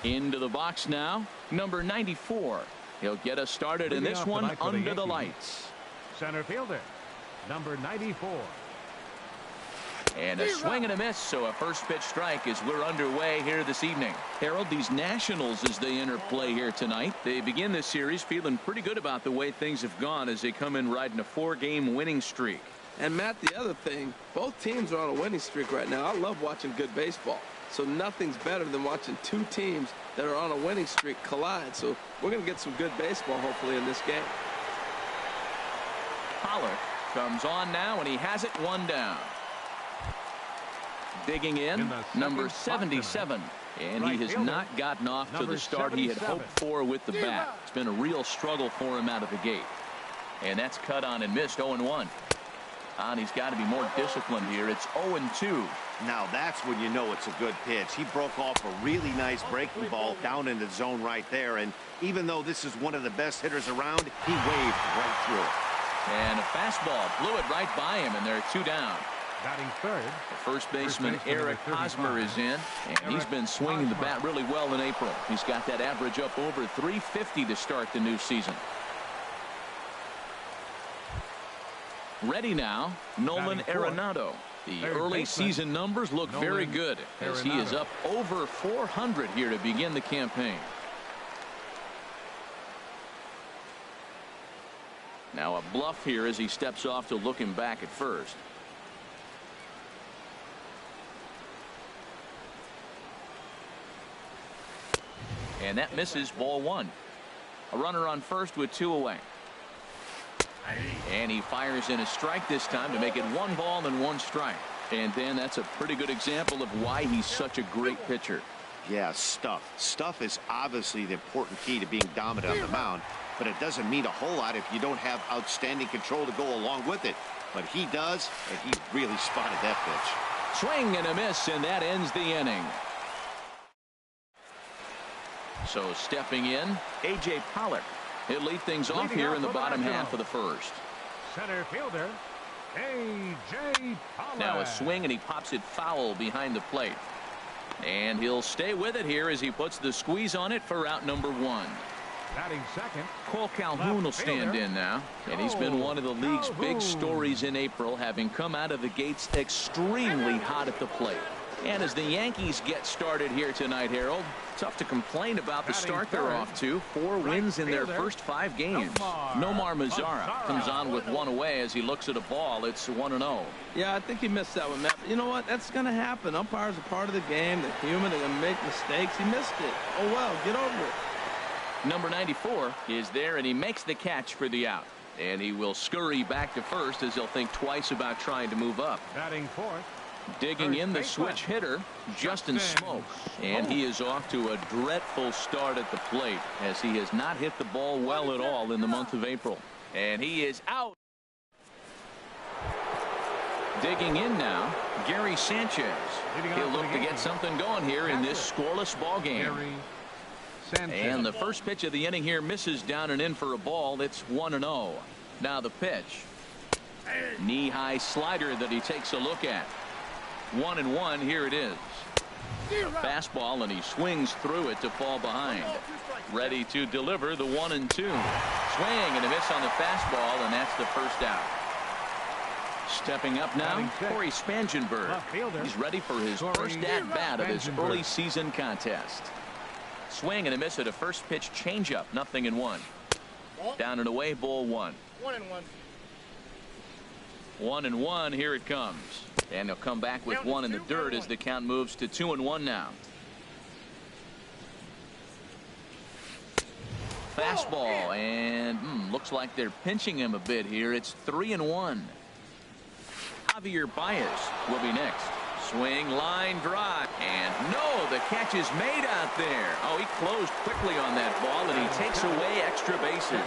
Into the box now, number 94. He'll get us started in this one under the lights. Center fielder, number 94. And a swing and a miss, so a first pitch strike as we're underway here this evening. Harold, these Nationals, as they enter play here tonight, they begin this series feeling pretty good about the way things have gone as they come in riding a 4-game winning streak. And Matt, the other thing, both teams are on a winning streak right now. I love watching good baseball. So nothing's better than watching two teams that are on a winning streak collide. So we're going to get some good baseball, hopefully, in this game. Pollard comes on now, and he has it one down. Digging in number 77. And he has not gotten off to the start he had hoped for with the bat. It's been a real struggle for him out of the gate. And that's cut on and missed 0-1. And he's got to be more disciplined here. It's 0-2. Now that's when you know it's a good pitch. He broke off a really nice breaking ball down in the zone right there. And even though this is one of the best hitters around, he waved right through it. And a fastball blew it right by him, and there are 2 down. Batting third. The first baseman Eric Hosmer is in, and he's been swinging the bat really well in April. He's got that average up over 350 to start the new season. Ready now, Nolan Arenado. The early season numbers look very good as he is up over 400 here to begin the campaign. Now a bluff here as he steps off to look him back at first. And that misses, ball 1. A runner on first with 2 away. And he fires in a strike this time to make it 1 ball and 1 strike. And then that's a pretty good example of why he's such a great pitcher. Yeah, stuff. Stuff is obviously the important key to being dominant on the mound, but it doesn't mean a whole lot if you don't have outstanding control to go along with it. But he does, and he really spotted that pitch. Swing and a miss, and that ends the inning. So stepping in, A.J. Pollard. He'll lead things off here in the bottom half of the first. Center fielder, A.J. Pollard. Now a swing, and he pops it foul behind the plate. And he'll stay with it here as he puts the squeeze on it for out number 1. Batting second. Cole Calhoun will stand in now. And he's been one of the league's big stories in April, having come out of the gates extremely hot at the plate. And as the Yankees get started here tonight, Harold, tough to complain about the start they're off to. 4 wins in their first 5 games. Nomar Mazara comes on with 1 away as he looks at a ball. It's 1-0. Yeah, I think he missed that one, Matt. But you know what? That's going to happen. Umpires are part of the game. They're human. They're going to make mistakes. He missed it. Oh, well, get over it. Number 94 is there, and he makes the catch for the out. And he will scurry back to first as he'll think twice about trying to move up. Batting fourth. Digging in the switch hitter, Justin Smoak. And he is off to a dreadful start at the plate as he has not hit the ball well at all in the month of April. And he is out. Digging in now, Gary Sanchez. He'll look to get something going here in this scoreless ball game. And the first pitch of the inning here misses down and in for a ball. It's 1-0. Now the pitch. Knee-high slider that he takes a look at. 1-1. Here it is. A fastball, and he swings through it to fall behind. Ready to deliver the 1-2. Swing and a miss on the fastball, and that's the first out. Stepping up now, Corey Spangenberg. He's ready for his first at-bat of his early season contest. Swing and a miss at a first pitch changeup. 0-1. Down and away, ball 1. 1-1. Here it comes. And he'll come back with 1 in the dirt as the count moves to 2-1 now. Fastball, and looks like they're pinching him a bit here. It's 3-1. Javier Baez will be next. Swing, line drive, and no, the catch is made out there. Oh, he closed quickly on that ball, and he takes away extra bases.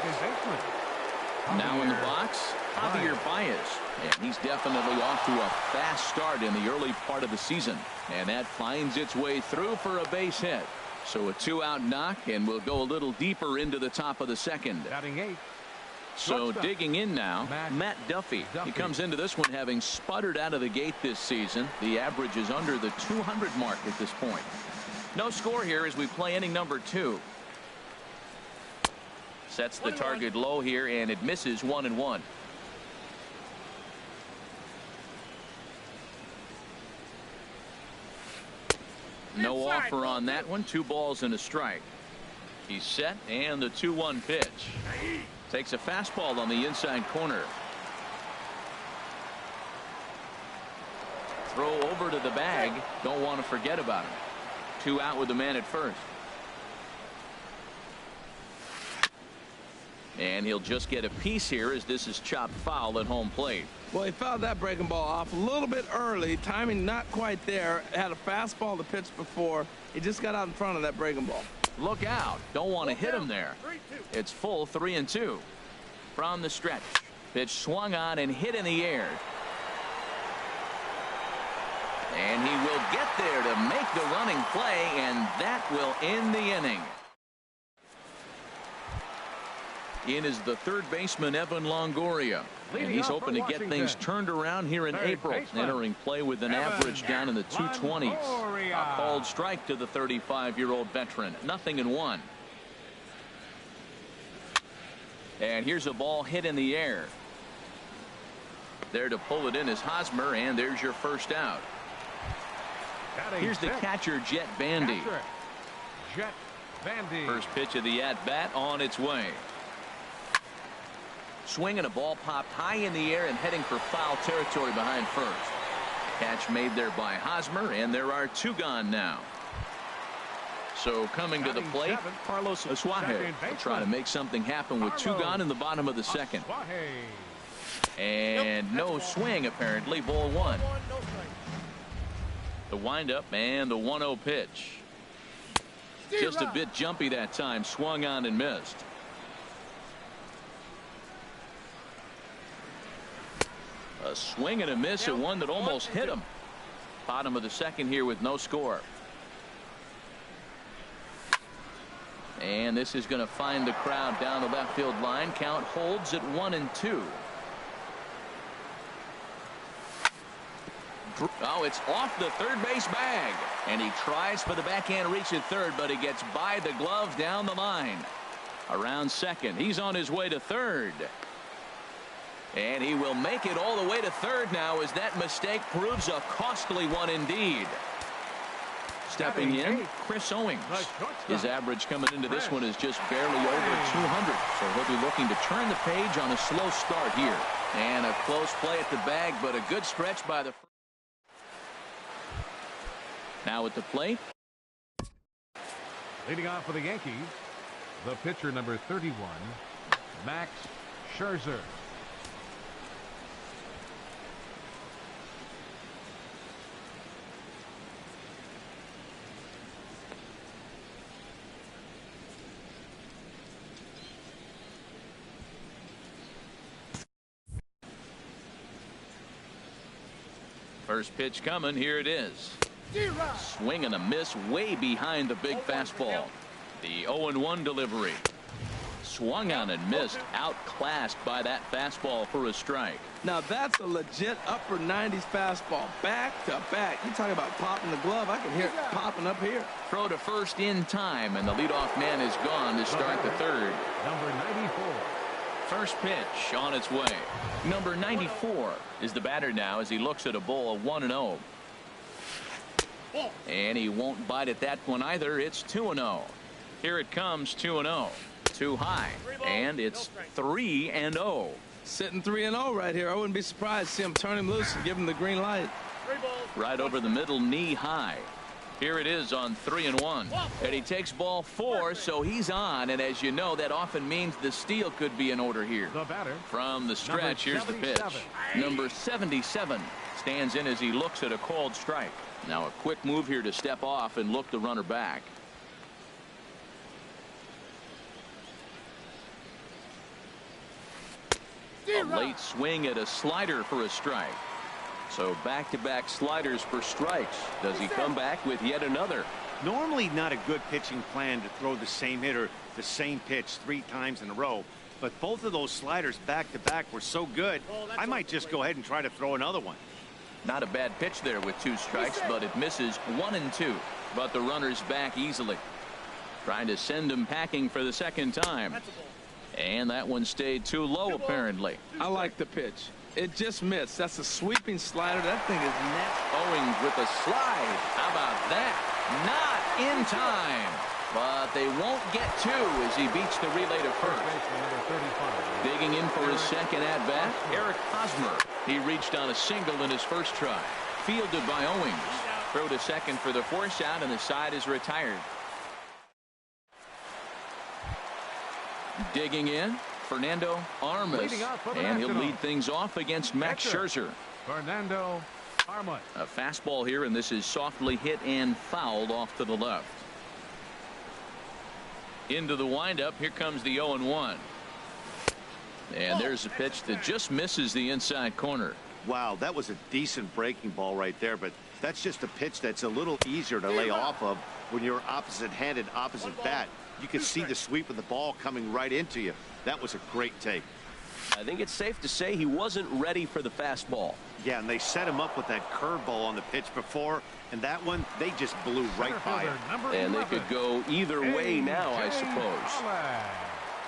Now in the box, Javier Baez. And he's definitely off to a fast start in the early part of the season. And that finds its way through for a base hit. So a 2-out knock, and we'll go a little deeper into the top of the second. Batting 8. So digging in now, Matt Duffy. He comes into this one having sputtered out of the gate this season. The average is under the 200 mark at this point. No score here as we play inning number 2. Sets the target low here, and it misses 1-1. No offer on that one. 2 balls and a strike. He's set, and the 2-1 pitch. Takes a fastball on the inside corner. Throw over to the bag. Don't want to forget about him. 2 out with the man at first. And he'll just get a piece here as this is chopped foul at home plate. Well, he fouled that breaking ball off a little bit early. Timing not quite there. Had a fastball to pitch before. He just got out in front of that breaking ball. Look out. Don't want to hit him there. It's full 3-2. From the stretch. Pitch swung on and hit in the air. And he will get there to make the running play, and that will end the inning. In is the third baseman, Evan Longoria. And he's hoping to get things turned around here in April. Entering play with an average down in the 220s. A called strike to the 35-year-old veteran. 0-1. And here's a ball hit in the air. There to pull it in is Hosmer, and there's your first out. Here's the catcher, Jet Bandy. First pitch of the at-bat on its way. Swing and a ball popped high in the air and heading for foul territory behind first. Catch made there by Hosmer, and there are 2 gone now. So coming to the plate, Carlos Sie7e will try to make something happen with 2 gone in the bottom of the second. And no swing apparently. Ball 1. The windup and the 1-0 pitch. Just a bit jumpy that time. Swung on and missed. A swing and a miss at one that almost hit him. Bottom of the second here with no score. And this is going to find the crowd down the left field line. Count holds at 1-2. Oh, it's off the third base bag. And he tries for the backhand reach at third, but he gets by the glove down the line. Around second. He's on his way to third. And he will make it all the way to third now as that mistake proves a costly one indeed. Stepping in, Chris Owings. His average coming into this one is just barely over 200. So he'll be looking to turn the page on a slow start here. And a close play at the bag, but a good stretch by the. Now at the plate. Leading off for the Yankees, the pitcher number 31, Max Scherzer. First pitch coming. Here it is. Swing and a miss way behind the big fastball. The 0-1 delivery. Swung on and missed. Outclassed by that fastball for a strike. Now that's a legit upper 90s fastball. Back to back. You talking about popping the glove. I can hear it popping up here. Throw to first in time, and the leadoff man is gone to start the third. Number 94. First pitch on its way. Number 94 is the batter now as he looks at a ball of 1-0. And he won't bite at that one either. It's 2-0. Here it comes, 2-0. Too high. And it's 3-0. Sitting 3-0 right here. I wouldn't be surprised to see him turn him loose and give him the green light. Right over the middle, knee high. Here it is on 3-1. And he takes ball 4, so he's on. And as you know, that often means the steal could be in order here. The batter. From the stretch, here's the pitch. Number 77 stands in as he looks at a called strike. Now a quick move here to step off and look the runner back. A late swing at a slider for a strike. So back-to-back sliders for strikes. Does he come back with yet another? Normally not a good pitching plan to throw the same hitter the same pitch 3 times in a row. But both of those sliders back-to-back were so good, I might just go ahead and try to throw another one. Not a bad pitch there with 2 strikes, but it misses 1-2. but the runner's back easily. Trying to send him packing for the second time. And that one stayed too low, apparently. I like the pitch. It just missed. That's a sweeping slider. That thing is net. Owings with a slide. How about that? Not in time. But they won't get two as he beats the relay to first. Digging in for his second at-bat, Eric Hosmer. He reached on a single in his first try. Fielded by Owings. Throw to second for the force out, and the side is retired. Digging in, Fernando Armas. And he'll lead things off against Max Scherzer. Fernando Armas. A fastball here, and this is softly hit and fouled off to the left. Into the windup. Here comes the 0-1. And there's a pitch that just misses the inside corner. Wow, that was a decent breaking ball right there, but that's just a pitch that's a little easier to lay off of when you're opposite-handed, opposite bat. You can see the sweep of the ball coming right into you. That was a great take. I think it's safe to say he wasn't ready for the fastball. Yeah, and they set him up with that curveball on the pitch before, and that one, they just blew right by it. And they could go either way now, I suppose.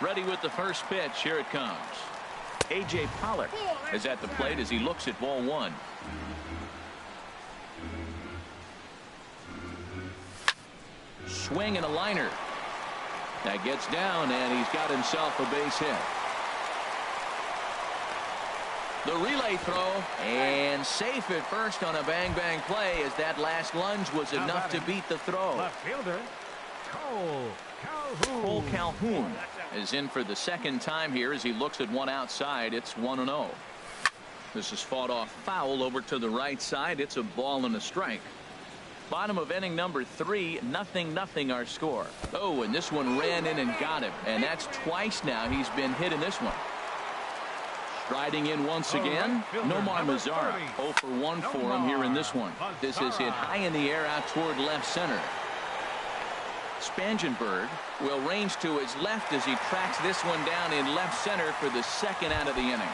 Ready with the first pitch. Here it comes. A.J. Pollock is at the plate as he looks at ball one. Swing and a liner. That gets down, and he's got himself a base hit. The relay throw, and safe at first on a bang-bang play as that last lunge was enough to beat the throw. Left fielder, Cole Calhoun is in for the second time here as he looks at one outside. It's 1-0. This is fought off foul over to the right side. It's a ball and a strike. Bottom of inning number 3, 0-0 our score. Oh, and this one ran in and got him, and that's twice now he's been hit in this one. Striding in once again, Nomar Mazara. 0 for 1 for him here in this one. This is hit high in the air out toward left center. Spangenberg will range to his left as he tracks this one down in left center for the second out of the inning.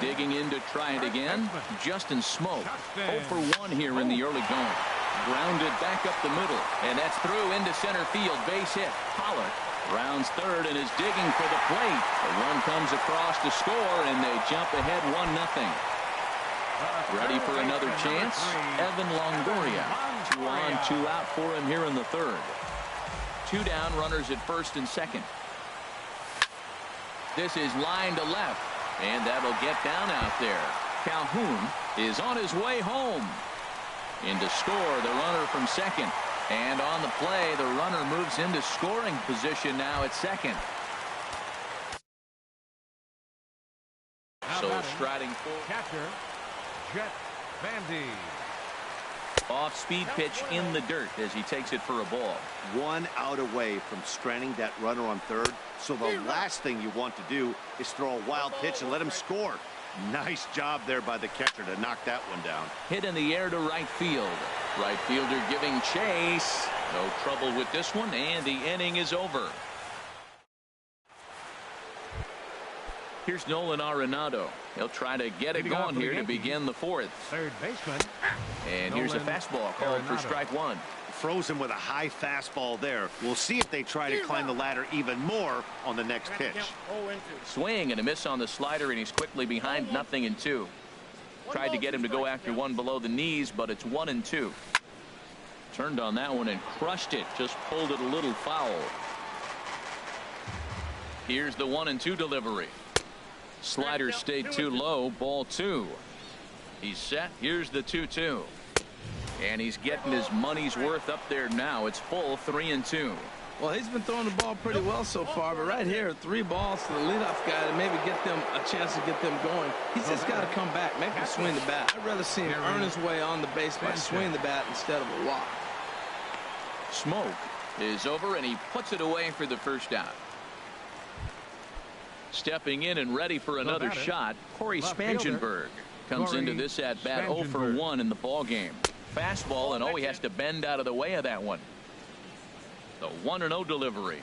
Digging in to try it again, Justin Smoke. 0 for 1 here in the early going. Grounded back up the middle, and that's through into center field. Base hit. Pollock rounds third and is digging for the plate. The run comes across to score, and they jump ahead 1-0. Ready for another chance? Evan Longoria. 2 on, 2 out for him here in the third. 2 down, runners at first and second. This is line to left, and that'll get down out there. Calhoun is on his way home. In to score, the runner from second. And on the play, the runner moves into scoring position now at second. So striding forward. Catcher, Jet Bandy. Off speed pitch in the dirt as he takes it for a ball. 1 out away from stranding that runner on third. So the last thing you want to do is throw a wild pitch and let him score. Nice job there by the catcher to knock that one down. Hit in the air to right field. Right fielder giving chase. No trouble with this one, and the inning is over. Here's Nolan Arenado. He'll try to get it going here to begin the fourth. Third baseman. And here's a fastball called for strike one. Throws him with a high fastball there. We'll see if they try to climb the ladder even more on the next pitch. Swing and a miss on the slider, and he's quickly behind 0-2. Tried to get him to go after one below the knees, but it's 1-2. Turned on that one and crushed it. Just pulled it a little foul. Here's the 1-2 delivery. Slider stayed too low. Ball 2. He's set. Here's the 2-2. And he's getting his money's worth up there now. It's full 3-2. Well, he's been throwing the ball pretty well so far, but right here, 3 balls to the leadoff guy to maybe get them a chance to get them going. He's just got to come back, make him swing the bat. I'd rather see him earn his way on the base by swinging the bat instead of a walk. Smoke is over, and he puts it away for the first out. Stepping in and ready for another shot, Corey Spangenberg comes into this at bat 0 for 1 in the ball game. Fastball, and he has to bend out of the way of that one. The 1-0 delivery.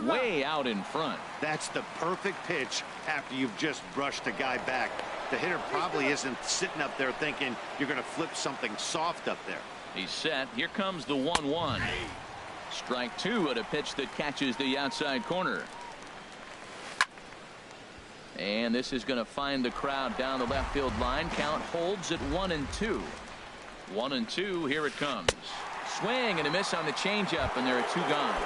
Way out in front. That's the perfect pitch after you've just brushed a guy back. The hitter probably isn't sitting up there thinking you're going to flip something soft up there. He's set. Here comes the 1-1. Strike two at a pitch that catches the outside corner. And this is going to find the crowd down the left field line. Count holds at 1-2. 1-2. Here it comes. Swing and a miss on the changeup, and there are two gone.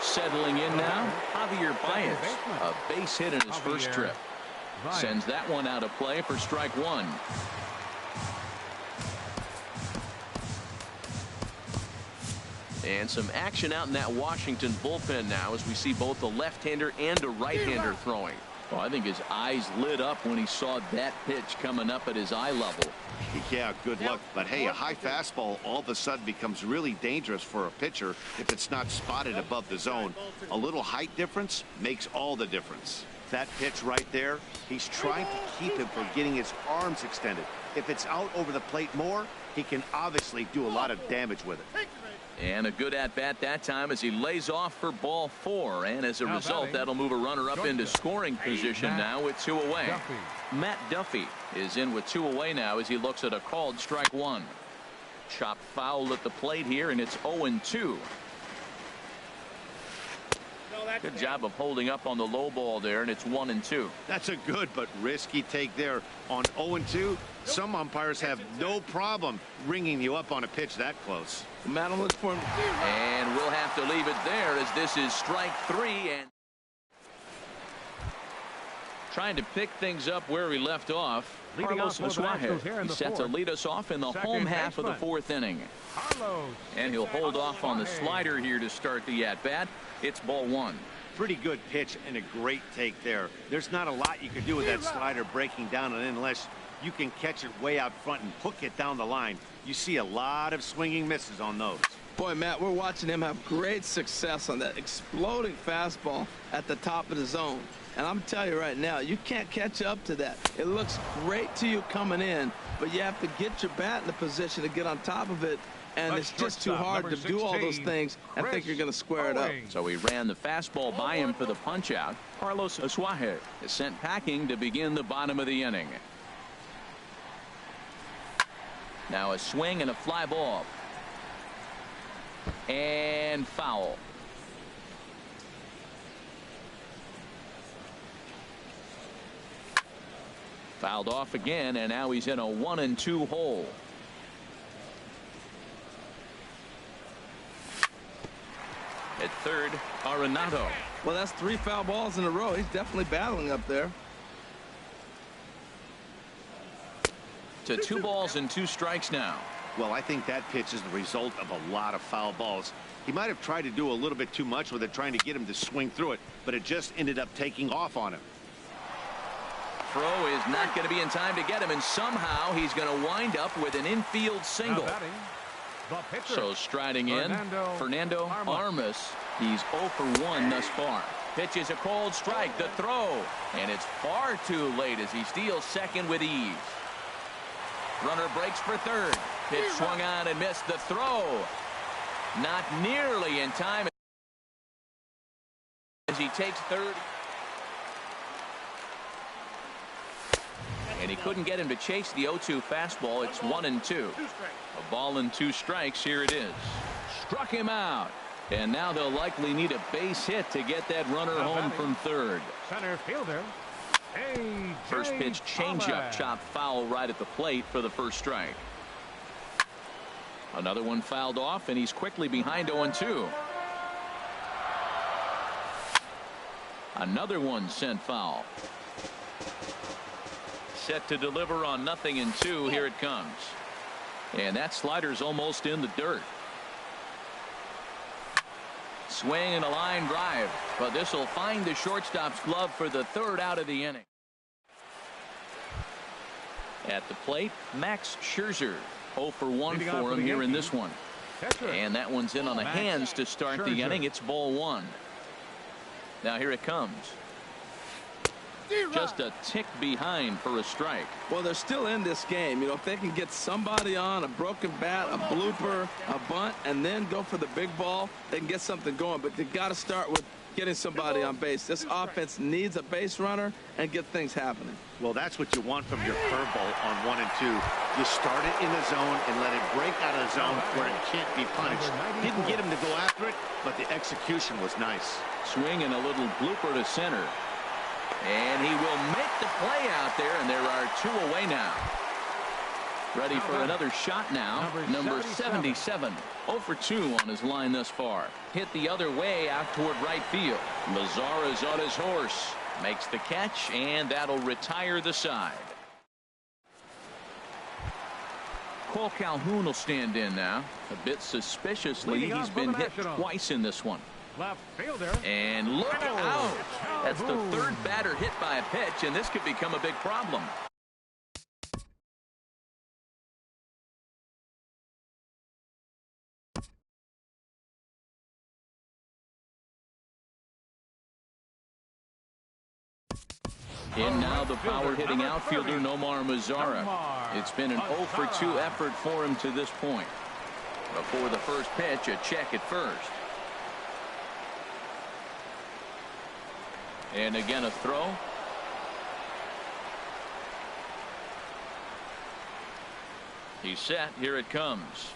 Settling in now, Javier Baez. A base hit in his first trip. Sends that one out of play for strike one. And some action out in that Washington bullpen now as we see both a left-hander and a right-hander throwing. Well, I think his eyes lit up when he saw that pitch coming up at his eye level. Yeah, good luck. But hey, a high fastball all of a sudden becomes really dangerous for a pitcher if it's not spotted above the zone. A little height difference makes all the difference. That pitch right there, he's trying to keep him from getting his arms extended. If it's out over the plate more, he can obviously do a lot of damage with it. And a good at-bat that time as he lays off for ball four. And as a result, that'll move a runner up into scoring position now with two away. Matt Duffy is in with two away now as he looks at a called strike one. Chopped foul at the plate here, and it's 0-2. Good job of holding up on the low ball there, and it's 1-2. That's a good but risky take there on 0-2. Some umpires have no problem ringing you up on a pitch that close. Matt, I'm looking for him. And we'll have to leave it there as this is strike three. And trying to pick things up where he left off. Carlos Mrprince11 he set to lead us off in the home half of the fourth inning. And he'll hold off on the slider here to start the at-bat. It's ball one. Pretty good pitch and a great take there. There's not a lot you can do with that slider breaking down and unless you can catch it way out front and hook it down the line. You see a lot of swinging misses on those. Boy, Matt, we're watching him have great success on that exploding fastball at the top of the zone. And I'm telling you right now, you can't catch up to that. It looks great to you coming in, but you have to get your bat in the position to get on top of it. And it's just too hard to do all those things and think you're going to square it up. So he ran the fastball by him for the punch out. Carlos Mrprince11 is sent packing to begin the bottom of the inning. Now a swing and a fly ball. And foul. Fouled off again, and now he's in a 1-2 hole. At third, Arenado. Well, that's 3 foul balls in a row. He's definitely battling up there. To 2 balls and 2 strikes now. Well, I think that pitch is the result of a lot of foul balls. He might have tried to do a little bit too much with it, trying to get him to swing through it, but it just ended up taking off on him. Throw is not going to be in time to get him, and somehow he's going to wind up with an infield single. So striding in, Fernando Armas. He's 0 for 1 thus far. Pitches a cold strike, the throw, and it's far too late as he steals second with ease. Runner breaks for third. Pitch swung on and missed. The throw not nearly in time as he takes third. And he couldn't get him to chase the 0-2 fastball. It's 1-2. A ball and 2 strikes. Here it is. Struck him out. And now they'll likely need a base hit to get that runner home from third. Center fielder. First pitch changeup, chopped foul right at the plate for the first strike. Another one fouled off, and he's quickly behind 0-2. Another one sent foul. Set to deliver on 0-2. Here it comes. And that slider's almost in the dirt. Swing and a line drive, but this will find the shortstop's glove for the third out of the inning. At the plate, Max Scherzer. 0 for 1 for him here in this one. And that one's in on the hands to start the inning. It's ball one. Now here it comes. Just a tick behind for a strike. Well, they're still in this game. You know, if they can get somebody on a broken bat, a blooper, a bunt, and then go for the big ball, they can get something going. But they've got to start with getting somebody on base. This offense needs a base runner and get things happening. Well, that's what you want from your curveball on 1 and 2. You start it in the zone and let it break out of the zone where it can't be punished. Didn't get him to go after it, but the execution was nice. Swing and a little blooper to center. And he will make the play out there, and there are 2 away now. Ready for another shot now. Number 77. 0 for 2 on his line thus far. Hit the other way out toward right field. Mazara is on his horse. Makes the catch, and that'll retire the side. Cole Calhoun will stand in now. A bit suspiciously, he's been hit twice in this one. Left fielder. And look out. That's the 3rd batter hit by a pitch, and this could become a big problem. In now the power-hitting outfielder Nomar Mazara. It's been an 0 for 2 effort for him to this point. Before the first pitch, a check at first. And again a throw. He's set. Here it comes.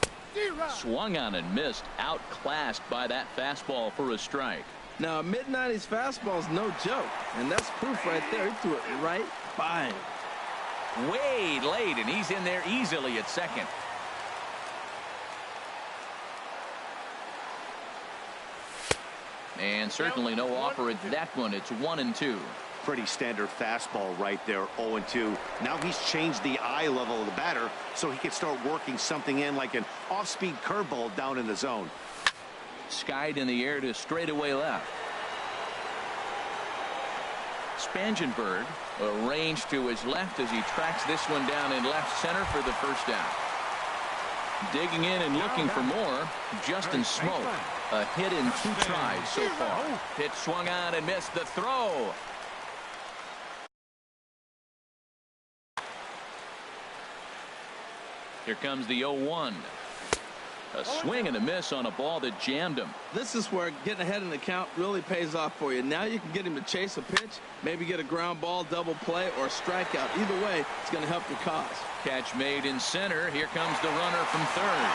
Swung on and missed. Outclassed by that fastball for a strike. Now, a mid-90s fastball is no joke, and that's proof right there. He threw it right by him. Way late, and he's in there easily at second. And certainly no offer at that one. It's 1 and 2. Pretty standard fastball right there, 0 and 2. Now he's changed the eye level of the batter so he can start working something in like an off-speed curveball down in the zone. Skied in the air to straightaway left. Spangenberg arranged to his left as he tracks this one down in left center for the first down. Digging in and looking for more, Justin Smoke. A hit in 2 tries so far. Pitch swung on and missed the throw. Here comes the 0-1. A swing and a miss on a ball that jammed him. This is where getting ahead in the count really pays off for you. Now you can get him to chase a pitch, maybe get a ground ball, double play, or a strikeout. Either way, it's going to help your cause. Catch made in center. Here comes the runner from third.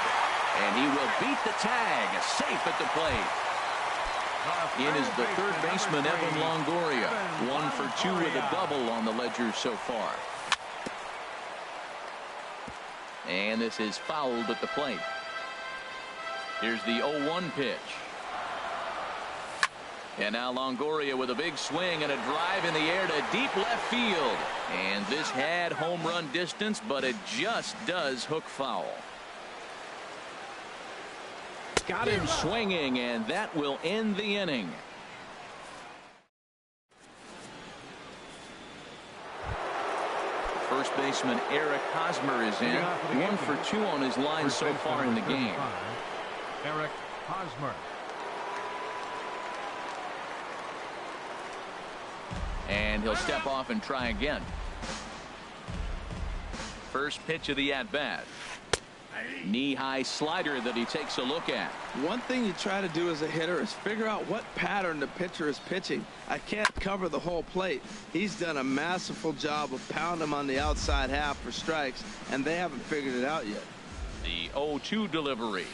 And he will beat the tag. Safe at the plate. In is the third baseman, Evan Longoria. 1 for 2 with a double on the ledger so far. And this is fouled at the plate. Here's the 0-1 pitch. And now Longoria with a big swing and a drive in the air to deep left field. And this had home run distance, but it just does hook foul. Got him swinging, and that will end the inning. First baseman Eric Hosmer is in. 1 for 2 on his line so far in the game. Eric Hosmer. And he'll step off and try again. First pitch of the at-bat. Knee-high slider that he takes a look at. One thing you try to do as a hitter is figure out what pattern the pitcher is pitching. I can't cover the whole plate. He's done a masterful job of pounding him on the outside half for strikes, and they haven't figured it out yet. The 0-2 delivery.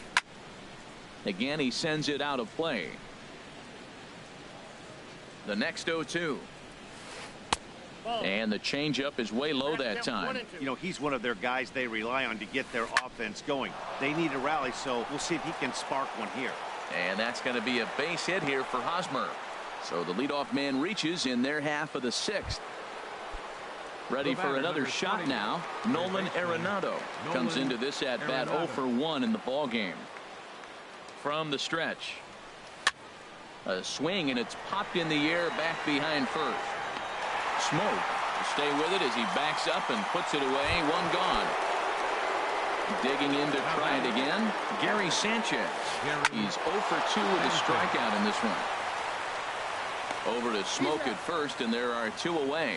Again, he sends it out of play. The next 0-2. And the changeup is way low that time. You know, he's one of their guys they rely on to get their offense going. They need a rally, so we'll see if he can spark one here. And that's going to be a base hit here for Hosmer. So the leadoff man reaches in their half of the 6th. Ready for another shot now. Nolan Arenado comes into this at bat 0 for 1 in the ball game. From the stretch. A swing, and it's popped in the air back behind first. Smoke to stay with it as he backs up and puts it away. 1 gone. Digging in to try it again. Gary Sanchez. He's 0 for 2 with a strikeout in this one. Over to Smoke at first, and there are 2 away.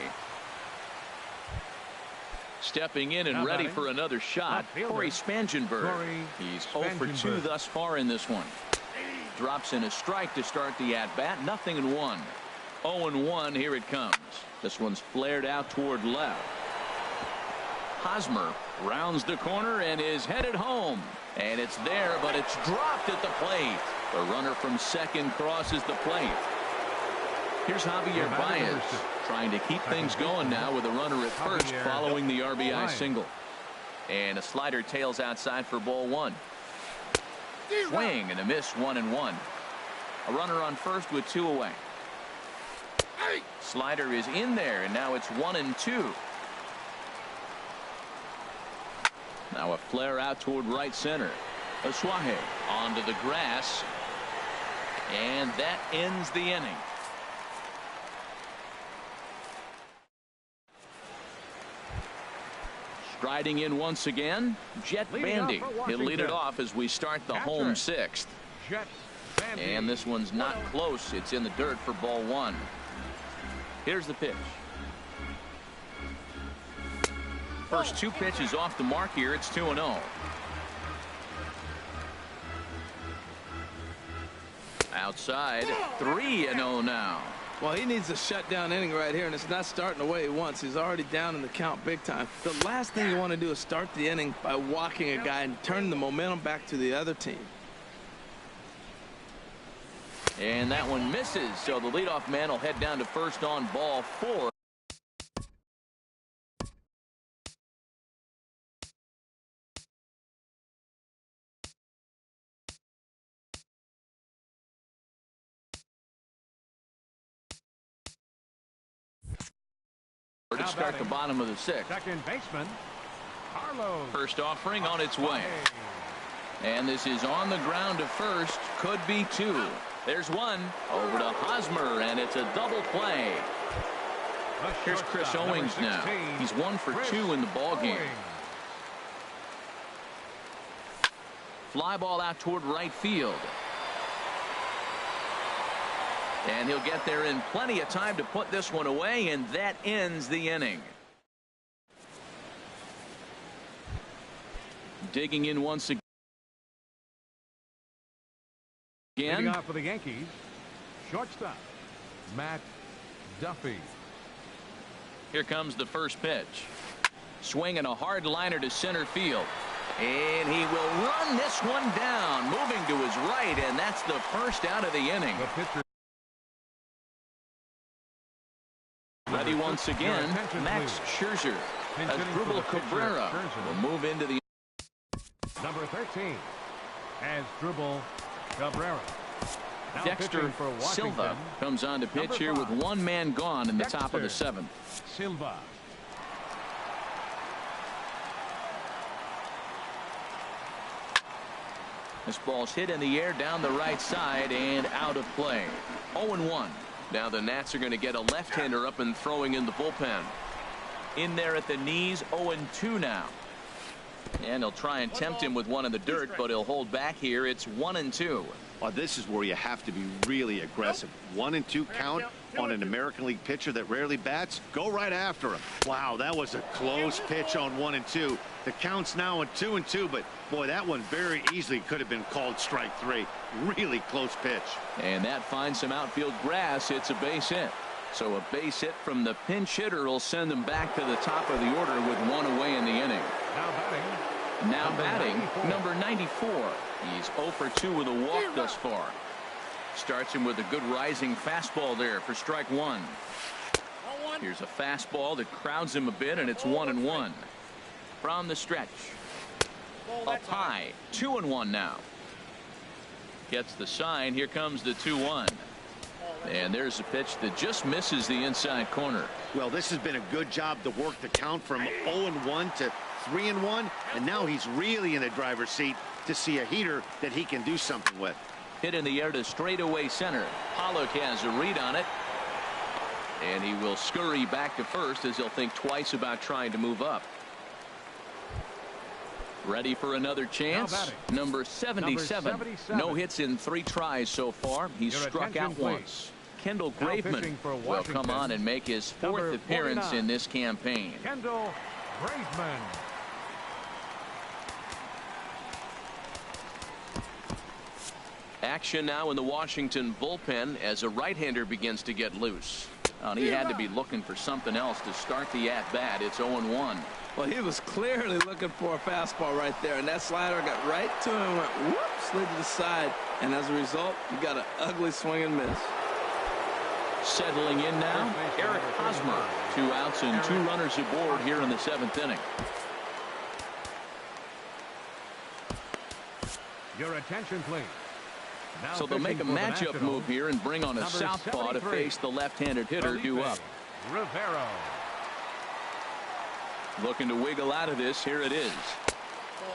Stepping in and ready for another shot, Corey Spangenberg. He's 0 for 2 thus far in this one. Drops in a strike to start the at-bat. 0-1. 0-1. Here it comes. This one's flared out toward left. Hosmer rounds the corner and is headed home. And it's there, but it's dropped at the plate. The runner from second crosses the plate. Here's Javier Baez trying to keep things going now with a runner at first following the RBI single. And a slider tails outside for ball 1. Swing and a miss. 1-1. A runner on first with 2 away. Slider is in there, and now it's 1-2. Now a flare out toward right center. Asuaje onto the grass, and that ends the inning. Striding in once again, Jet Bandy. He'll lead it off as we start the home 6th. And this one's not close. It's in the dirt for ball 1. Here's the pitch. First 2 pitches off the mark here. It's 2-0. Outside, 3-0 now. Well, he needs a shutdown inning right here, and it's not starting the way he wants. He's already down in the count big time. The last thing you want to do is start the inning by walking a guy and turning the momentum back to the other team. And that one misses, so the leadoff man will head down to first on ball 4. To start the bottom of the 6th. Second baseman, Carlos. First offering on its way. And this is on the ground to first. Could be 2. There's 1 over to Hosmer, and it's a double play. Here's Chris Owings now. He's 1 for 2 in the ball game. Fly ball out toward right field. And he'll get there in plenty of time to put this one away, and that ends the inning. Digging in once again. Leading off for the Yankees, shortstop, Matt Duffy. Here comes the first pitch. Swinging a hard liner to center field. And he will run this one down, moving to his right, and that's the first out of the inning. The pitcher. Ready once again, Max Scherzer. Asdrubal Cabrera will move into the... Number 13, Asdrubal Cabrera. Now Dexter Silva comes on to pitch here with 1 man gone in the top of the 7th. Silva. This ball's hit in the air down the right side and out of play. 0-1. Now the Nats are going to get a left-hander up and throwing in the bullpen. In there at the knees, 0-2 now. And he'll try and tempt him with one in the dirt, but he'll hold back here. It's 1-2. Well, this is where you have to be really aggressive. 1-2 count on an American League pitcher that rarely bats. Go right after him. Wow, that was a close pitch on 1-2. The count's now at 2-2, but boy, that one very easily could have been called strike 3. Really close pitch. And that finds some outfield grass. It's a base hit. So a base hit from the pinch hitter will send them back to the top of the order with 1 away in the inning. Now batting, number 94. He's 0 for 2 with a walk thus far. Starts him with a good rising fastball there for strike 1. Here's a fastball that crowds him a bit, and it's 1-1. From the stretch. Up high, 2-1 now. Gets the sign. Here comes the 2-1. And there's a pitch that just misses the inside corner. Well, this has been a good job to work the count from 0-1 to 3-1, and now he's really in the driver's seat to see a heater that he can do something with. Hit in the air to straightaway center. Pollock has a read on it, and he will scurry back to first as he'll think twice about trying to move up. Ready for another chance. Number 77. No hits in 3 tries so far. He's struck out once. Kendall Now Graveman pitching for will come Washington, on and make his fourth number appearance 49, in this campaign. Kendall Graveman. Action now in the Washington bullpen as a right-hander begins to get loose. And he had to be looking for something else to start the at-bat. It's 0-1. Well, he was clearly looking for a fastball right there, and that slider got right to him and went whoop, slid to the side, and as a result, you got an ugly swing and miss. Settling in now, Eric Hosmer. 2 outs and 2 runners aboard here in the 7th inning. Your attention, please. Now So they'll make a pitching for the matchup Nationals, move here and bring on a number southpaw to 73, face the left-handed hitter due up. Rivero. Looking to wiggle out of this. Here it is.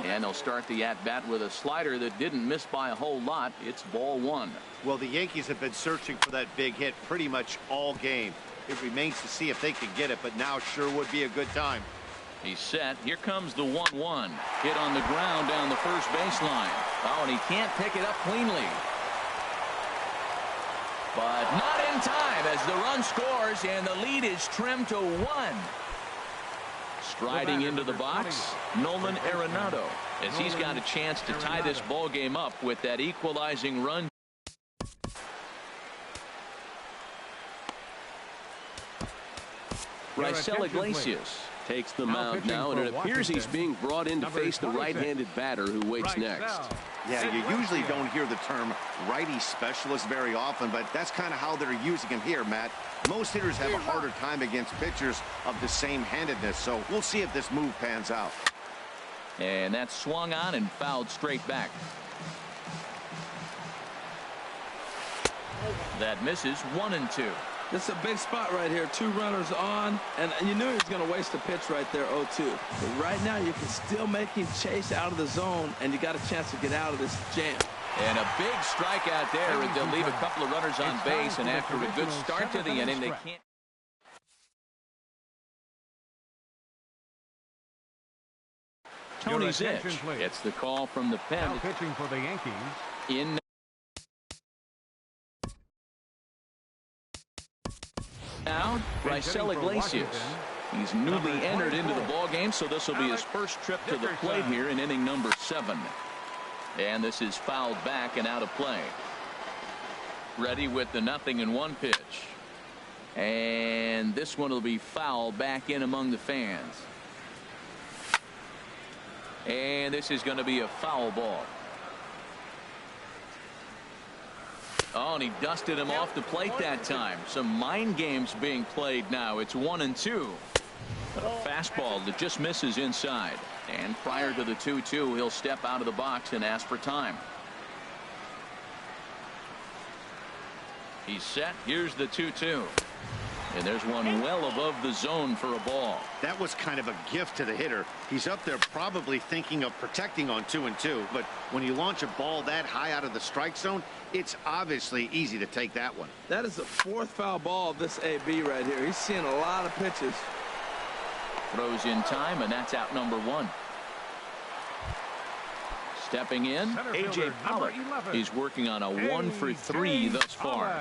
And they'll start the at-bat with a slider that didn't miss by a whole lot. It's ball 1. Well, the Yankees have been searching for that big hit pretty much all game. It remains to see if they can get it, but now sure would be a good time. He's set. Here comes the 1-1. Hit on the ground down the first baseline. Oh, and he can't pick it up cleanly. But not in time as the run scores and the lead is trimmed to 1. Striding into the box, Nolan Arenado, as he's got a chance to tie this ball game up with that equalizing run. Raisel Iglesias takes the mound now, and it appears he's being brought in to face the right-handed batter who waits next. Yeah, you usually don't hear the term righty specialist very often, but that's kind of how they're using him here, Matt. Most hitters have a harder time against pitchers of the same handedness, so we'll see if this move pans out. And that swung on and fouled straight back. That misses. 1-2. This is a big spot right here. 2 runners on, and you knew he was going to waste a pitch right there, 0-2. But right now, you can still make him chase out of the zone, and you got a chance to get out of this jam. And a big strikeout there, and they'll leave a couple of runners on base, and after a good start to the inning, they can't. Tony's itch. It's the call from the pen. Now pitching for the Yankees. In now, Raisel Iglesias. He's newly entered into the ball game, so this will be his first trip to the plate here in inning number 7. And this is fouled back and out of play. Ready with the 0-1 pitch. And this one will be fouled back in among the fans. And this is going to be a foul ball. Oh, and he dusted him off the plate that time. Some mind games being played now. It's 1-2. A fastball that just misses inside. And prior to the 2-2, he'll step out of the box and ask for time. He's set. Here's the 2-2. And there's one well above the zone for a ball. That was kind of a gift to the hitter. He's up there probably thinking of protecting on 2-2, but when you launch a ball that high out of the strike zone, it's obviously easy to take that one. That is the 4th foul ball of this AB right here. He's seeing a lot of pitches. Throws in time, and that's out number 1. Stepping in, A.J. Pollock. He's working on a 1-for-3 thus far.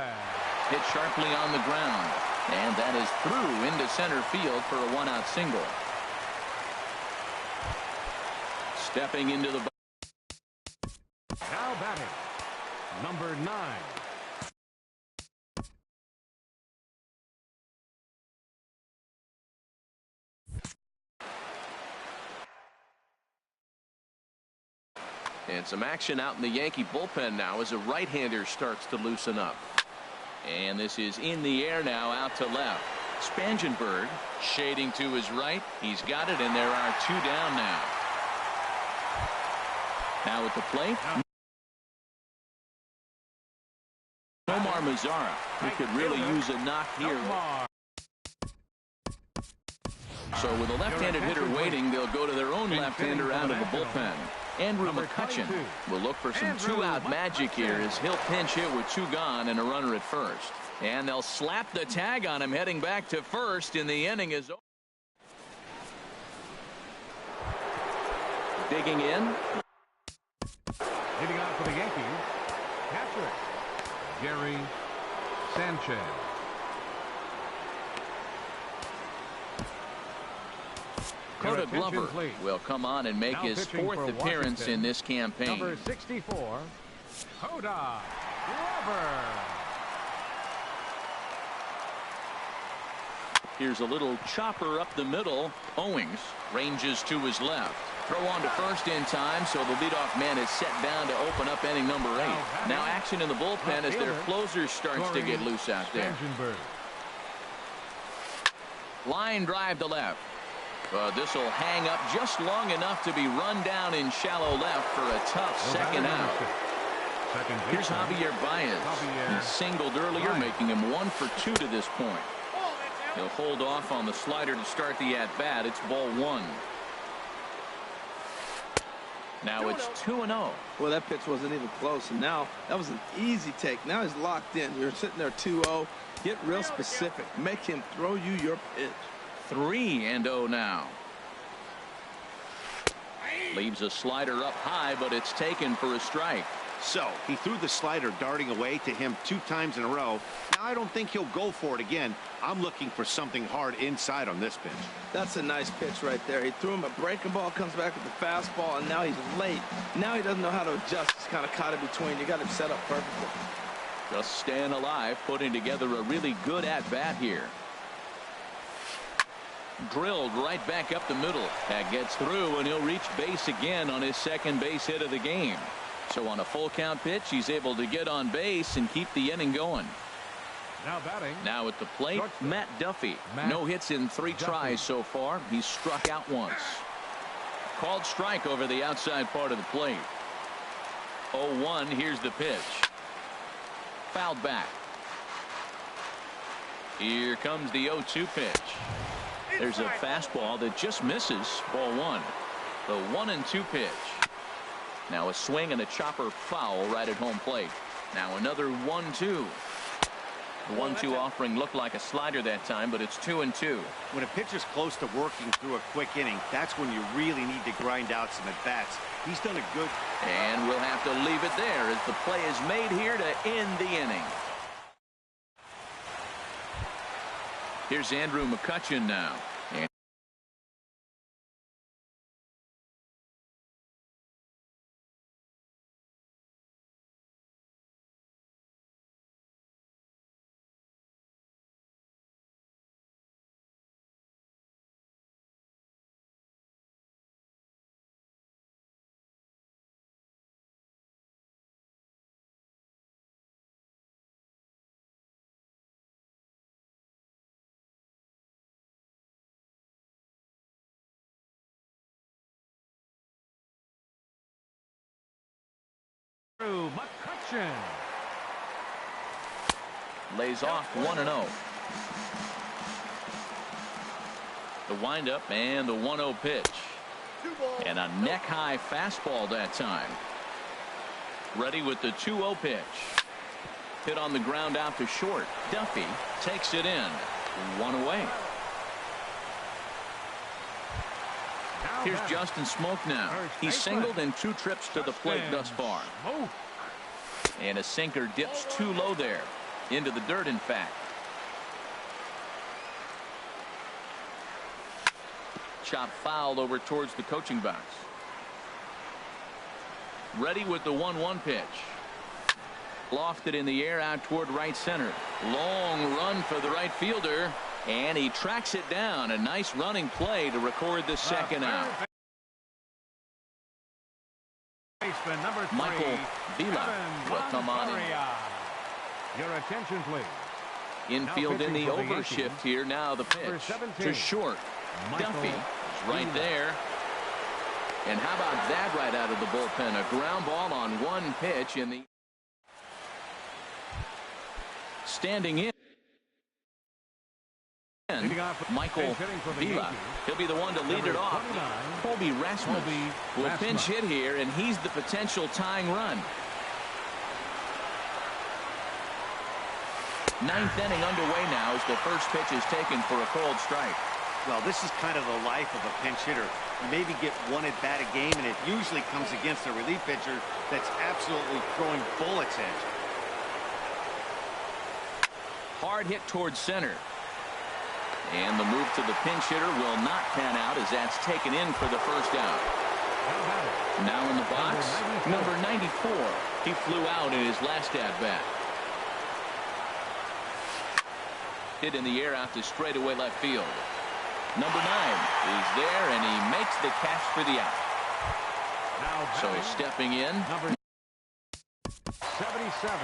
Hit sharply on the ground. And that is through into center field for a 1-out single. Stepping into the Now batting, number 9. And some action out in the Yankee bullpen now as a right-hander starts to loosen up. And this is in the air now, out to left. Spangenberg shading to his right. He's got it, and there are 2 down now. Now at the plate, Omar Mazara, who could really use a knock here. So with a left-handed hitter waiting, they'll go to their own left-hander out of the bullpen. Andrew McCutchen will look for some 2-out magic here as he'll pinch hit with 2 gone and a runner at first. And they'll slap the tag on him heading back to first, and the inning is over. Digging in. Hitting out for the Yankees, catcher Gary Sanchez. Coda Glover will come on and make his fourth appearance in this campaign. Number 64, Coda Glover. Here's a little chopper up the middle. Owings ranges to his left. Throw on to first in time, so the leadoff man is set down to open up inning number 8. Now action in the bullpen as their closer starts to get loose out there. Line drive to left. This will hang up just long enough to be run down in shallow left for a tough second out. Here's Javier Baez. He singled earlier, making him 1 for 2 to this point. He'll hold off on the slider to start the at-bat. It's ball 1. Now it's 2-0. Well, that pitch wasn't even close, and now that was an easy take. Now he's locked in. You're sitting there 2-0. Get real specific. Make him throw you your pitch. 3-0 now. Leaves a slider up high, but it's taken for a strike. So he threw the slider darting away to him 2 times in a row. Now I don't think he'll go for it again. I'm looking for something hard inside on this pitch. That's a nice pitch right there. He threw him a breaking ball, comes back with the fastball, and now he's late. Now he doesn't know how to adjust. He's kind of caught in between. You got him set up perfectly. Just staying alive, putting together a really good at-bat here. Drilled right back up the middle. That gets through, and he'll reach base again on his second base hit of the game. So on a full count pitch, he's able to get on base and keep the inning going. Now batting. Now at the plate, Matt Duffy. No hits in 3 tries so far. He's struck out once. Called strike over the outside part of the plate. 0-1. Here's the pitch. Fouled back. Here comes the 0-2 pitch. There's a fastball that just misses. Ball 1. The 1-2 pitch. Now a swing and a chopper foul right at home plate. Now another 1-2. The 1-2 offering looked like a slider that time, but it's 2-2. When a pitcher's close to working through a quick inning, that's when you really need to grind out some at-bats. He's done a good. And we'll have to leave it there as the play is made here to end the inning. Here's Andrew McCutchen now. McCutchen lays off 1-0. The windup and the 1-0 pitch. And a neck high fastball that time. Ready with the 2-0 pitch. Hit on the ground out to short. Duffy takes it in. 1 away. Here's Justin Smoke now. He's singled in 2 trips to the plate thus far. And a sinker dips too low there. Into the dirt, in fact. Chop fouled over towards the coaching box. Ready with the 1-1 pitch. Lofted in the air out toward right center. Long run for the right fielder. And he tracks it down. A nice running play to record the second out. Number 3, Michael Vila will come on in. Your attention, please. Infield in the overshift here. Now the pitch to short. Duffy is right there. And how about that right out of the bullpen? A ground ball on 1 pitch in the standing in. Michael Vila. He'll be the one to lead it off. Colby Rasmus will pinch hit here, and he's the potential tying run. 9th inning underway now as the first pitch is taken for a called strike. Well, this is kind of the life of a pinch hitter. You maybe get 1 at bat a game, and it usually comes against a relief pitcher that's absolutely throwing bullets at you. Hard hit towards center. And the move to the pinch hitter will not pan out as that's taken in for the first out. Now in the box, number 94. He flew out in his last at-bat. Hit in the air out to straightaway left field. Number 9 is there, and he makes the catch for the out. So stepping in, number 77.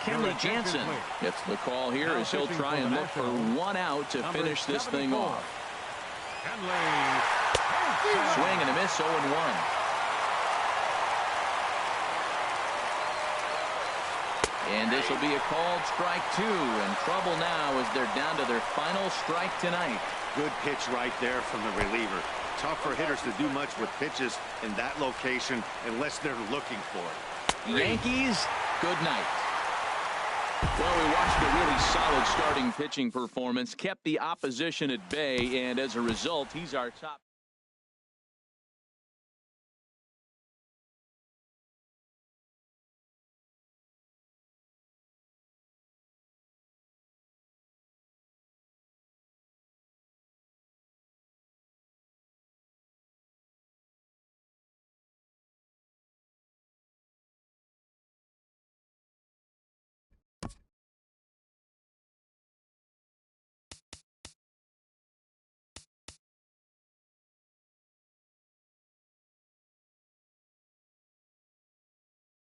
Kenley Jansen gets the call here as he'll try and look for one out to finish this thing off. Swing and a miss, 0-1. And this will be a called strike 2, and trouble now as they're down to their final strike tonight. Good pitch right there from the reliever. Tough for hitters to do much with pitches in that location unless they're looking for it. Yankees, good night. Well, we watched a really solid starting pitching performance, kept the opposition at bay, and as a result, he's our top.